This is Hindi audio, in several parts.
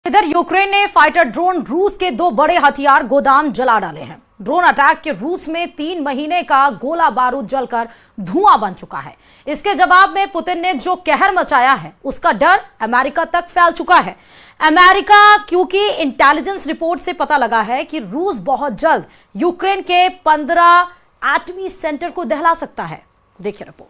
इधर यूक्रेन ने फाइटर ड्रोन रूस के दो बड़े हथियार गोदाम जला डाले हैं। ड्रोन अटैक के रूस में 3 महीने का गोला बारूद जलकर धुआं बन चुका है। इसके जवाब में पुतिन ने जो कहर मचाया है उसका डर अमेरिका तक फैल चुका है। अमेरिका क्योंकि इंटेलिजेंस रिपोर्ट से पता लगा है कि रूस बहुत जल्द यूक्रेन के 15 एटमी सेंटर को दहला सकता है। देखिए रिपोर्ट।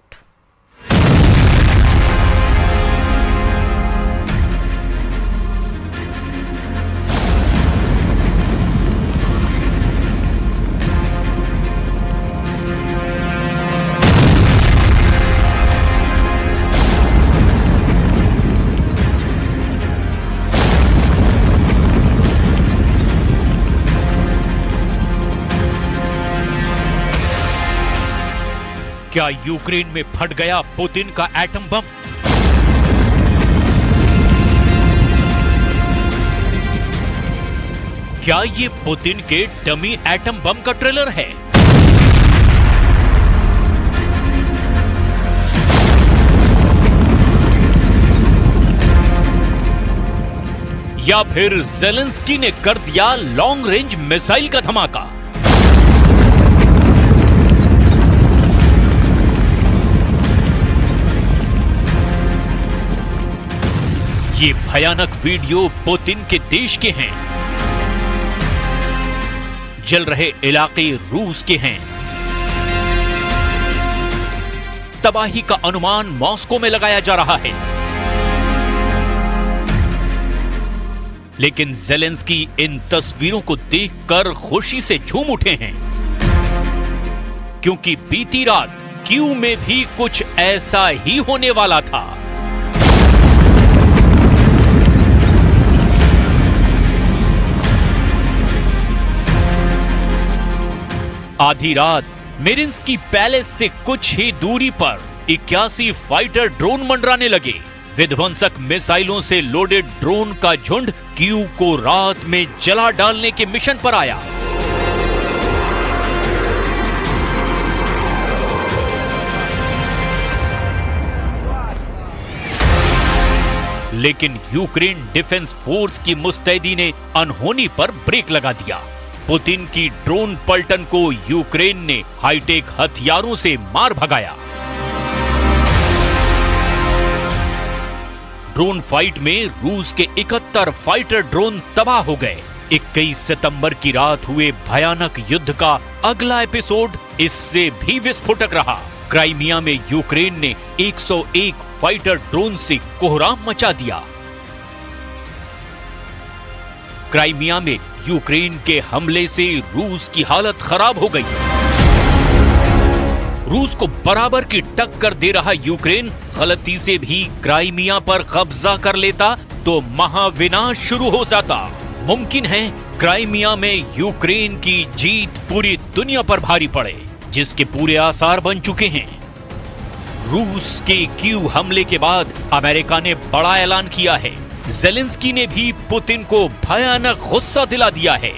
क्या यूक्रेन में फट गया पुतिन का एटम बम? क्या ये पुतिन के डमी एटम बम का ट्रेलर है? या फिर ज़ेलेंस्की ने कर दिया लॉन्ग रेंज मिसाइल का धमाका? ये भयानक वीडियो पुतिन के देश के हैं। जल रहे इलाके रूस के हैं। तबाही का अनुमान मॉस्को में लगाया जा रहा है। लेकिन ज़ेलेंस्की इन तस्वीरों को देखकर खुशी से झूम उठे हैं, क्योंकि बीती रात कीव में भी कुछ ऐसा ही होने वाला था। आधी रात मिरिन्स्की पैलेस से कुछ ही दूरी पर 81 फाइटर ड्रोन मंडराने लगे। विध्वंसक मिसाइलों से लोडेड ड्रोन का झुंड कीव को रात में जला डालने के मिशन पर आया। लेकिन यूक्रेन डिफेंस फोर्स की मुस्तैदी ने अनहोनी पर ब्रेक लगा दिया। पुतिन की ड्रोन पलटन को यूक्रेन ने हाईटेक हथियारों से मार भगाया। ड्रोन फाइट में रूस के 71 फाइटर ड्रोन तबाह हो गए। 21 सितंबर की रात हुए भयानक युद्ध का अगला एपिसोड इससे भी विस्फोटक रहा। क्राइमिया में यूक्रेन ने 101 फाइटर ड्रोन से कोहराम मचा दिया। क्राइमिया में यूक्रेन के हमले से रूस की हालत खराब हो गई। रूस को बराबर की टक्कर दे रहा यूक्रेन गलती से भी क्राइमिया पर कब्जा कर लेता तो महाविनाश शुरू हो जाता। मुमकिन है क्राइमिया में यूक्रेन की जीत पूरी दुनिया पर भारी पड़े, जिसके पूरे आसार बन चुके हैं। रूस के कीव हमले के बाद अमेरिका ने बड़ा ऐलान किया है। ज़ेलेंस्की ने भी पुतिन को भयानक गुस्सा दिला दिया है।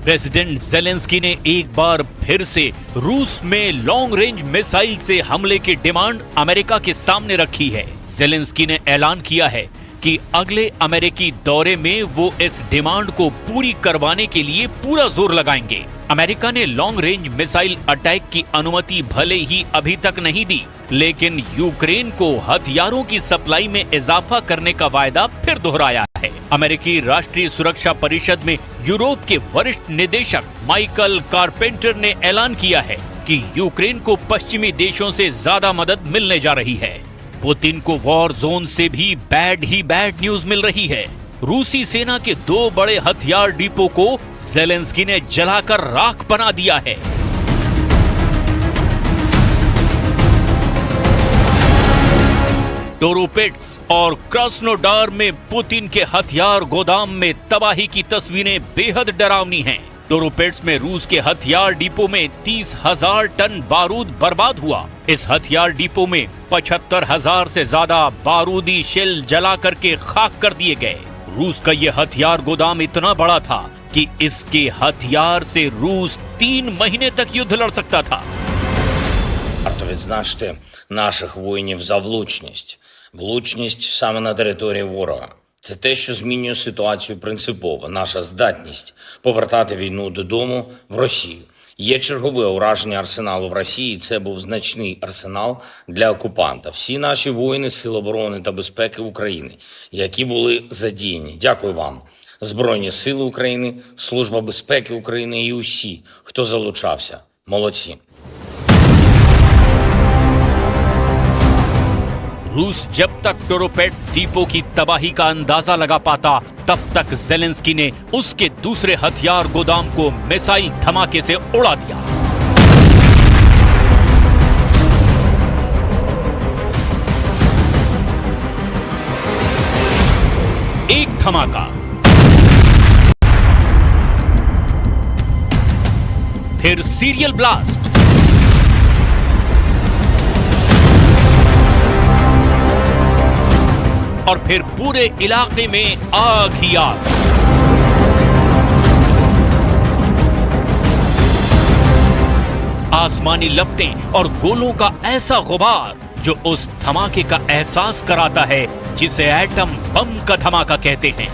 प्रेसिडेंट ज़ेलेंस्की ने एक बार फिर से रूस में लॉन्ग रेंज मिसाइल से हमले की डिमांड अमेरिका के सामने रखी है। ज़ेलेंस्की ने ऐलान किया है कि अगले अमेरिकी दौरे में वो इस डिमांड को पूरी करवाने के लिए पूरा जोर लगाएंगे। अमेरिका ने लॉन्ग रेंज मिसाइल अटैक की अनुमति भले ही अभी तक नहीं दी, लेकिन यूक्रेन को हथियारों की सप्लाई में इजाफा करने का वायदा फिर दोहराया है। अमेरिकी राष्ट्रीय सुरक्षा परिषद में यूरोप के वरिष्ठ निदेशक माइकल कारपेंटर ने ऐलान किया है कि यूक्रेन को पश्चिमी देशों से ज्यादा मदद मिलने जा रही है। पुतिन को वॉर जोन से भी बैड न्यूज मिल रही है। रूसी सेना के 2 बड़े हथियार डिपो को ज़ेलेंस्की ने जलाकर राख बना दिया है। टोरोपेट्स और क्रास्नोडार में पुतिन के हथियार गोदाम में तबाही की तस्वीरें बेहद डरावनी हैं। टोरोपेट्स में रूस के हथियार डिपो में 30,000 टन बारूद बर्बाद हुआ। इस हथियार डिपो में 75,000 से ज्यादा बारूदी शेल जला करके खाक कर दिए गए। रूस का यह हथियार गोदाम इतना बड़ा था कि इसके हथियार से रूस 3 महीने तक युद्ध लड़ सकता था। Варто відзначити наших воїнів за влучність. Влучність саме на території ворога. Це те, що змінює ситуацію принципово. Наша здатність повертати війну додому в Росію. Є чергове ураження арсеналу в Росії. Це був значний арсенал для окупанта. Всі наші воїни Сил оборони та безпеки України, які були задіяні. Дякую вам. Збройні сили України, Служба безпеки України і усі, хто залучався. Молодці. रूस जब तक टोरोपेट्स डिपो की तबाही का अंदाजा लगा पाता, तब तक जेलेंस्की ने उसके दूसरे हथियार गोदाम को मिसाइल धमाके से उड़ा दिया। एक धमाका, फिर सीरियल ब्लास्ट, और फिर पूरे इलाके में आग ही आग। आसमानी लपटें और गोलों का ऐसा गुबार जो उस धमाके का एहसास कराता है जिसे एटम बम का धमाका कहते हैं।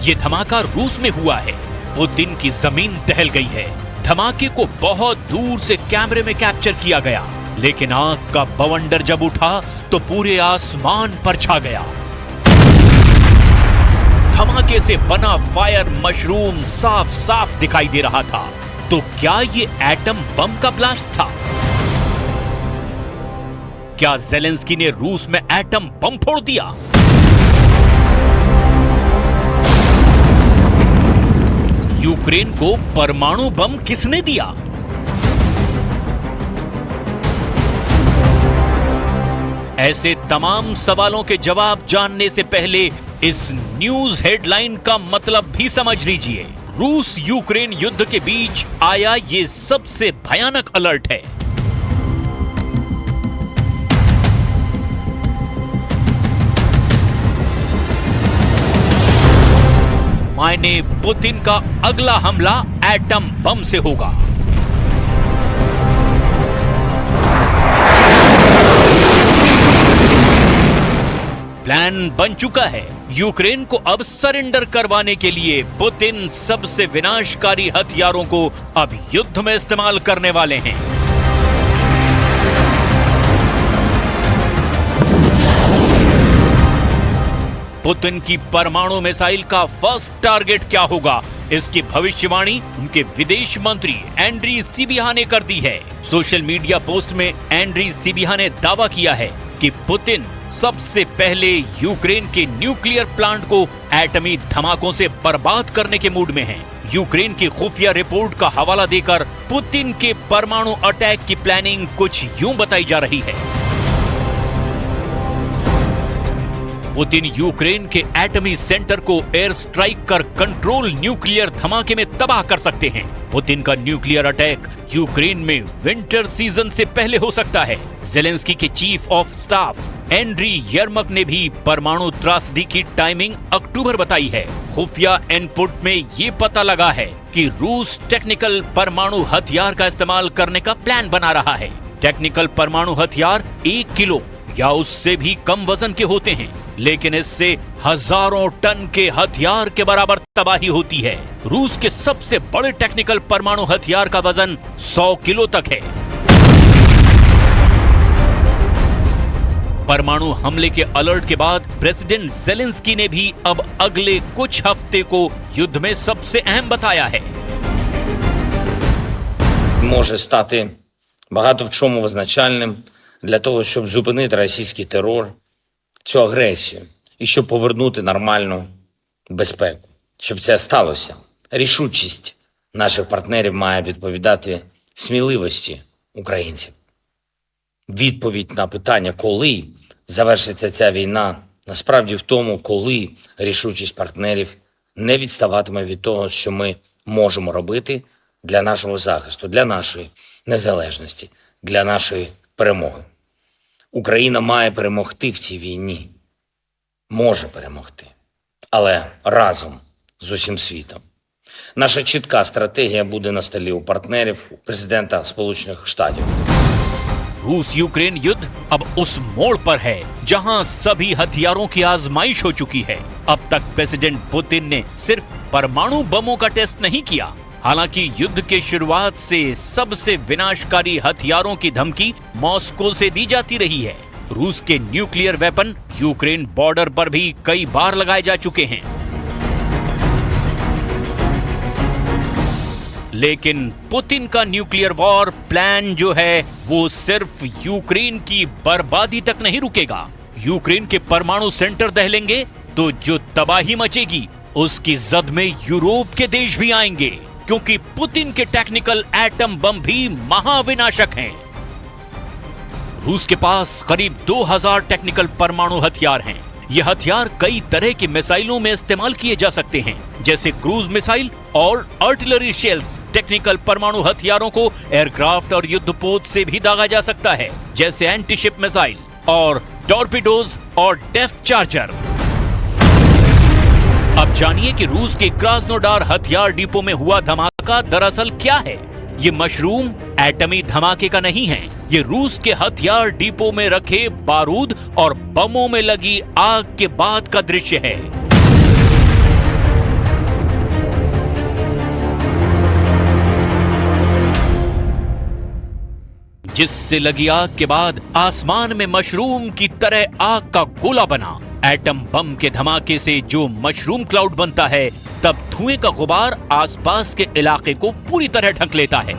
ये धमाका रूस में हुआ है। वो दिन की जमीन दहल गई है। धमाके को बहुत दूर से कैमरे में कैप्चर किया गया, लेकिन आग का बवंडर जब उठा तो पूरे आसमान पर छा गया। धमाके से बना फायर मशरूम साफ साफ दिखाई दे रहा था। तो क्या ये एटम बम का ब्लास्ट था? क्या जेलेंस्की ने रूस में एटम बम फोड़ दिया? यूक्रेन को परमाणु बम किसने दिया? ऐसे तमाम सवालों के जवाब जानने से पहले इस न्यूज हेडलाइन का मतलब भी समझ लीजिए। रूस यूक्रेन युद्ध के बीच आया ये सबसे भयानक अलर्ट है। मायने पुतिन का अगला हमला एटम बम से होगा। प्लान बन चुका है। यूक्रेन को अब सरेंडर करवाने के लिए पुतिन सबसे विनाशकारी हथियारों को अब युद्ध में इस्तेमाल करने वाले हैं। पुतिन की परमाणु मिसाइल का फर्स्ट टारगेट क्या होगा, इसकी भविष्यवाणी उनके विदेश मंत्री एंड्री सिबिहा ने कर दी है। सोशल मीडिया पोस्ट में एंड्री सिबिहा ने दावा किया है कि पुतिन सबसे पहले यूक्रेन के न्यूक्लियर प्लांट को एटमी धमाकों से बर्बाद करने के मूड में हैं। यूक्रेन की खुफिया रिपोर्ट का हवाला देकर पुतिन के परमाणु अटैक की प्लानिंग कुछ यूं बताई जा रही है। पुतिन यूक्रेन के एटमी सेंटर को एयर स्ट्राइक कर कंट्रोल न्यूक्लियर धमाके में तबाह कर सकते हैं। पुतिन का न्यूक्लियर अटैक यूक्रेन में विंटर सीजन से पहले हो सकता है। जेलेंस्की के चीफ ऑफ स्टाफ एंड्री यर्मक ने भी परमाणु त्रासदी की टाइमिंग अक्टूबर बताई है। खुफिया इनपुट में ये पता लगा है कि रूस टेक्निकल परमाणु हथियार का इस्तेमाल करने का प्लान बना रहा है। टेक्निकल परमाणु हथियार 1 किलो या उससे भी कम वजन के होते हैं, लेकिन इससे हजारों टन के हथियार के बराबर तबाही होती है। रूस के सबसे बड़े टेक्निकल परमाणु हथियार का वजन 100 किलो तक है। परमाणु हमले के अलर्ट के बाद प्रेसिडेंट जेलेंस्की ने भी अब अगले कुछ हफ्ते को युद्ध में सबसे अहम बताया है। Може стати багато в чому визначальним для того, щоб зупинити російський терор, цю агресію, і щоб повернути нормальну безпеку. Щоб це сталося, рішучість наших партнерів має відповідати сміливості українців. Відповідь на питання, коли завершиться ця війна, насправді в тому, коли рішучість партнерів не відставатиме від того, що ми можемо робити для нашого захисту, для нашої незалежності, для нашої перемоги. Україна має перемогти в цій війні. Може перемогти. Але разом з усім світом. Наша чітка стратегія буде на столі у партнерів, у президента Сполучених Штатів. रूस यूक्रेन युद्ध अब उस मोड़ पर है जहां सभी हथियारों की आजमाइश हो चुकी है। अब तक प्रेसिडेंट पुतिन ने सिर्फ परमाणु बमों का टेस्ट नहीं किया, हालांकि युद्ध के शुरुआत से सबसे विनाशकारी हथियारों की धमकी मॉस्को से दी जाती रही है। रूस के न्यूक्लियर वेपन यूक्रेन बॉर्डर पर भी कई बार लगाए जा चुके हैं, लेकिन पुतिन का न्यूक्लियर वॉर प्लान जो है वो सिर्फ यूक्रेन की बर्बादी तक नहीं रुकेगा। यूक्रेन के परमाणु सेंटर दहलेंगे तो जो तबाही मचेगी उसकी जद में यूरोप के देश भी आएंगे, क्योंकि पुतिन के टेक्निकल एटम बम भी महाविनाशक हैं। रूस के पास करीब 2000 टेक्निकल परमाणु हथियार हैं। ये हथियार कई तरह की मिसाइलों में इस्तेमाल किए जा सकते हैं, जैसे क्रूज मिसाइल और आर्टिलरी शेल्स। टेक्निकल परमाणु हथियारों को एयरक्राफ्ट और युद्धपोत से भी दागा जा सकता है, जैसे एंटीशिप मिसाइल और टॉर्पिडोज और डेप्थ चार्जर। अब जानिए कि रूस के क्रास्नोडार हथियार डिपो में हुआ धमाका दरअसल क्या है। ये मशरूम एटमी धमाके का नहीं है, ये रूस के हथियार डिपो में रखे बारूद और बमों में लगी आग के बाद का दृश्य है। जिससे लगी आग के बाद आसमान में मशरूम की तरह आग का गोला बना। एटम बम के धमाके से जो मशरूम क्लाउड बनता है, तब धुएं का गुबार आसपास के इलाके को पूरी तरह ढक लेता है।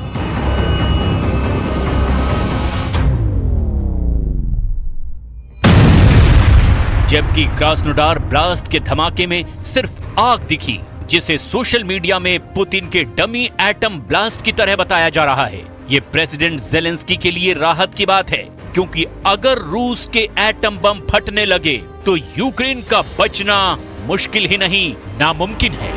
जबकि क्रास्नोडार ब्लास्ट के धमाके में सिर्फ आग दिखी, जिसे सोशल मीडिया में पुतिन के डमी एटम ब्लास्ट की तरह बताया जा रहा है। ये प्रेसिडेंट जेलेंस्की के लिए राहत की बात है, क्योंकि अगर रूस के एटम बम फटने लगे तो यूक्रेन का बचना मुश्किल ही नहीं, नामुमकिन है।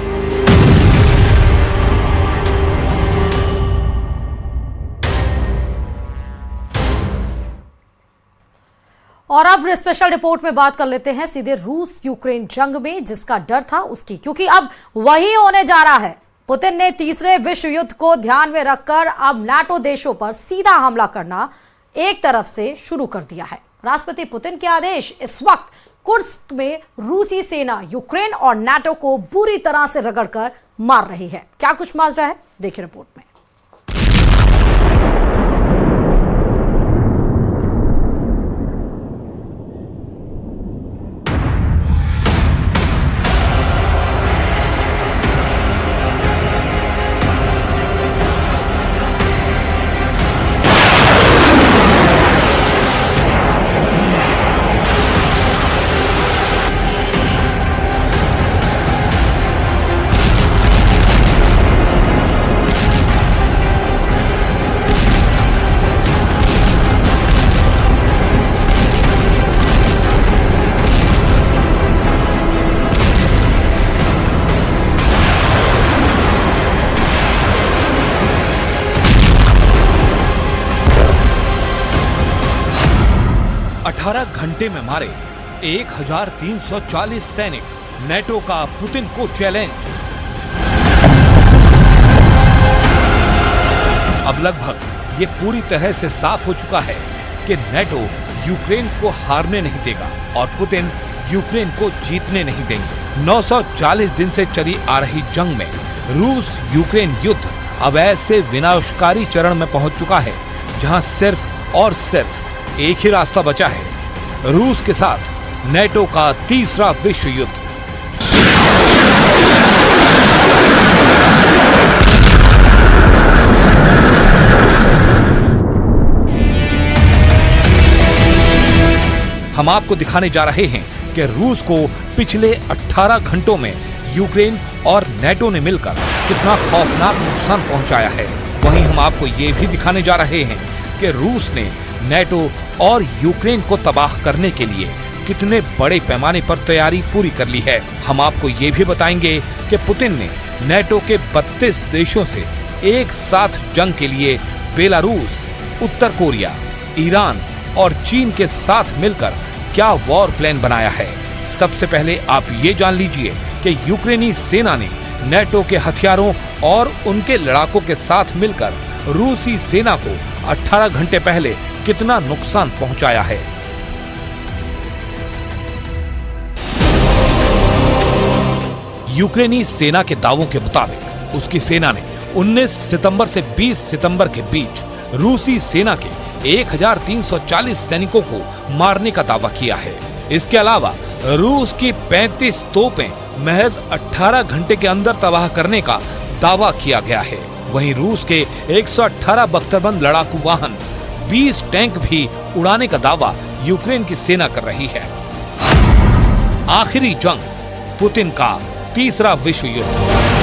और अब स्पेशल रिपोर्ट में बात कर लेते हैं सीधे रूस यूक्रेन जंग में जिसका डर था उसकी, क्योंकि अब वही होने जा रहा है। पुतिन ने तीसरे विश्व युद्ध को ध्यान में रखकर अब नाटो देशों पर सीधा हमला करना एक तरफ से शुरू कर दिया है। राष्ट्रपति पुतिन के आदेश इस वक्त कुर्स्क में रूसी सेना यूक्रेन और नाटो को बुरी तरह से रगड़कर मार रही है। क्या कुछ माजरा है, देखिए रिपोर्ट में। घंटे में मारे 1340 सैनिक, नेटो का पुतिन को चैलेंज। अब लगभग ये पूरी तरह से साफ हो चुका है कि नेटो यूक्रेन को हारने नहीं देगा और पुतिन यूक्रेन को जीतने नहीं देंगे। 940 दिन से चली आ रही जंग में रूस यूक्रेन युद्ध अब ऐसे विनाशकारी चरण में पहुंच चुका है जहां सिर्फ और सिर्फ एक ही रास्ता बचा है, रूस के साथ नेटो का तीसरा विश्व युद्ध। हम आपको दिखाने जा रहे हैं कि रूस को पिछले 18 घंटों में यूक्रेन और नेटो ने मिलकर कितना खौफनाक नुकसान पहुंचाया है। वहीं हम आपको ये भी दिखाने जा रहे हैं कि रूस ने नेटो और यूक्रेन को तबाह करने के लिए कितने बड़े पैमाने पर तैयारी पूरी कर ली है। हम आपको ये भी बताएंगे कि पुतिन ने नेटो के 32 देशों से एक साथ जंग के लिए बेलारूस, उत्तर कोरिया, ईरान और चीन के साथ मिलकर क्या वॉर प्लान बनाया है। सबसे पहले आप ये जान लीजिए कि यूक्रेनी सेना ने नेटो के हथियारों और उनके लड़ाकों के साथ मिलकर रूसी सेना को 18 घंटे पहले कितना नुकसान पहुंचाया है। यूक्रेनी सेना के दावों के मुताबिक उसकी सेना ने 19 सितंबर से 20 सितंबर के बीच रूसी सेना के 1340 सैनिकों को मारने का दावा किया है। इसके अलावा रूस की 35 तोपें महज 18 घंटे के अंदर तबाह करने का दावा किया गया है। वहीं रूस के 118 बख्तरबंद लड़ाकू वाहन, 20 टैंक भी उड़ाने का दावा यूक्रेन की सेना कर रही है। आखिरी जंग, पुतिन का तीसरा विश्व युद्ध।